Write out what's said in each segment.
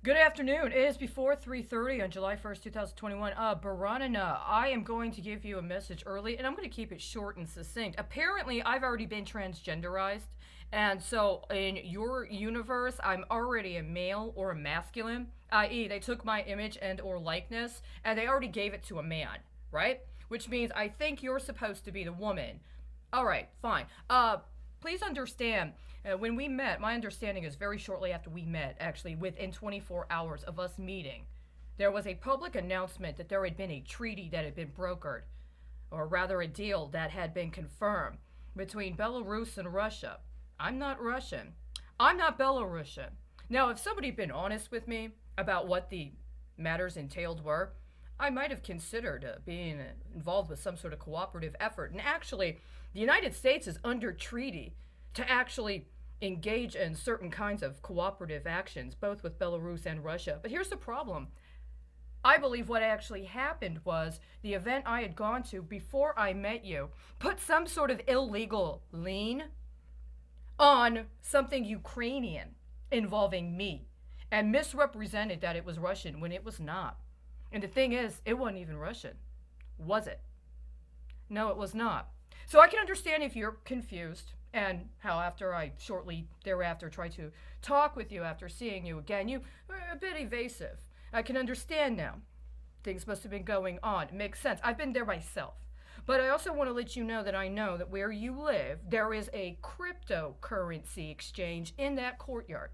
Good afternoon. It is before 3:30 on July 1st, 2021. Baranana, I am going to give you a message early, and I'm going to keep it short and succinct. Apparently, I've already been transgenderized, and so in your universe, I'm already a male or a masculine, i.e., they took my image and or likeness, and they already gave it to a man, right? Which means I think you're supposed to be the woman. All right, fine. Please understand, when we met, my understanding is very shortly after we met, actually, within 24 hours of us meeting, there was a public announcement that there had been a treaty that had been brokered, or rather a deal that had been confirmed between Belarus and Russia. I'm not Russian. I'm not Belarusian. Now, if somebody had been honest with me about what the matters entailed were, I might have considered being involved with some sort of cooperative effort. And actually, the United States is under treaty to actually engage in certain kinds of cooperative actions, both with Belarus and Russia. But here's the problem. I believe what actually happened was the event I had gone to before I met you put some sort of illegal lien on something Ukrainian involving me and misrepresented that it was Russian when it was not. And the thing is, it wasn't even Russian. Was it? No, it was not. So I can understand if you're confused and how after I shortly thereafter tried to talk with you after seeing you again, you were a bit evasive. I can understand now. Things must have been going on. It makes sense. I've been there myself. But I also want to let you know that where you live, there is a cryptocurrency exchange in that courtyard.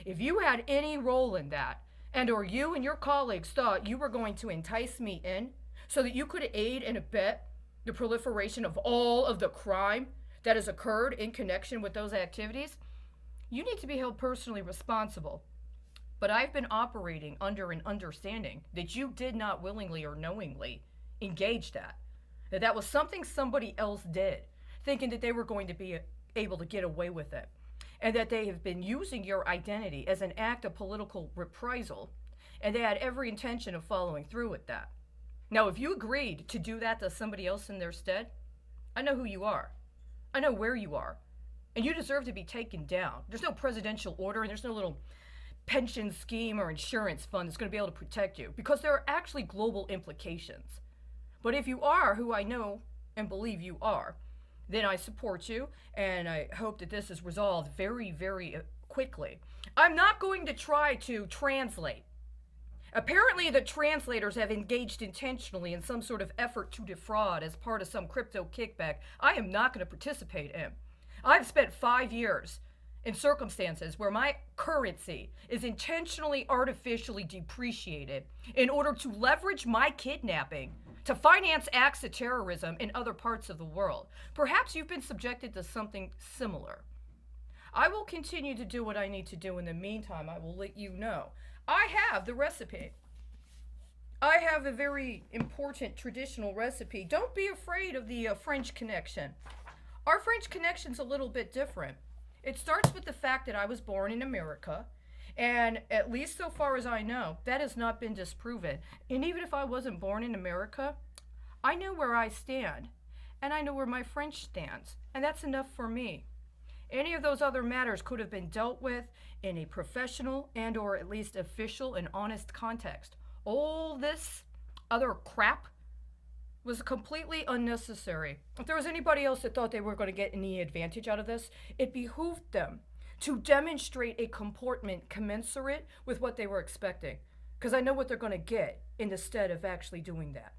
If you had any role in that, and or you and your colleagues thought you were going to entice me in so that you could aid and abet the proliferation of all of the crime that has occurred in connection with those activities, you need to be held personally responsible. But I've been operating under an understanding that you did not willingly or knowingly engage that was something somebody else did, thinking that they were going to be able to get away with it, and that they have been using your identity as an act of political reprisal, and they had every intention of following through with that. Now, if you agreed to do that to somebody else in their stead, I know who you are. I know where you are. And you deserve to be taken down. There's no presidential order, and there's no little pension scheme or insurance fund that's going to be able to protect you, because there are actually global implications. But if you are who I know and believe you are, then I support you, and I hope that this is resolved very, very quickly. I'm not going to try to translate. Apparently, the translators have engaged intentionally in some sort of effort to defraud as part of some crypto kickback I am not going to participate in. I've spent 5 years in circumstances where my currency is intentionally artificially depreciated in order to leverage my kidnapping to finance acts of terrorism in other parts of the world. Perhaps you've been subjected to something similar. I will continue to do what I need to do. In the meantime, I will let you know. I have the recipe. I have a very important traditional recipe. Don't be afraid of the French connection. Our French connection's a little bit different. It starts with the fact that I was born in America, and at least so far as I know, that has not been disproven. And even if I wasn't born in America, I know where I stand, and I know where my French stands, and that's enough for me. Any of those other matters could have been dealt with in a professional and or at least official and honest context. All this other crap was completely unnecessary. If there was anybody else that thought they were going to get any advantage out of this, it behooved them to demonstrate a comportment commensurate with what they were expecting. Because I know what they're going to get in the stead of actually doing that.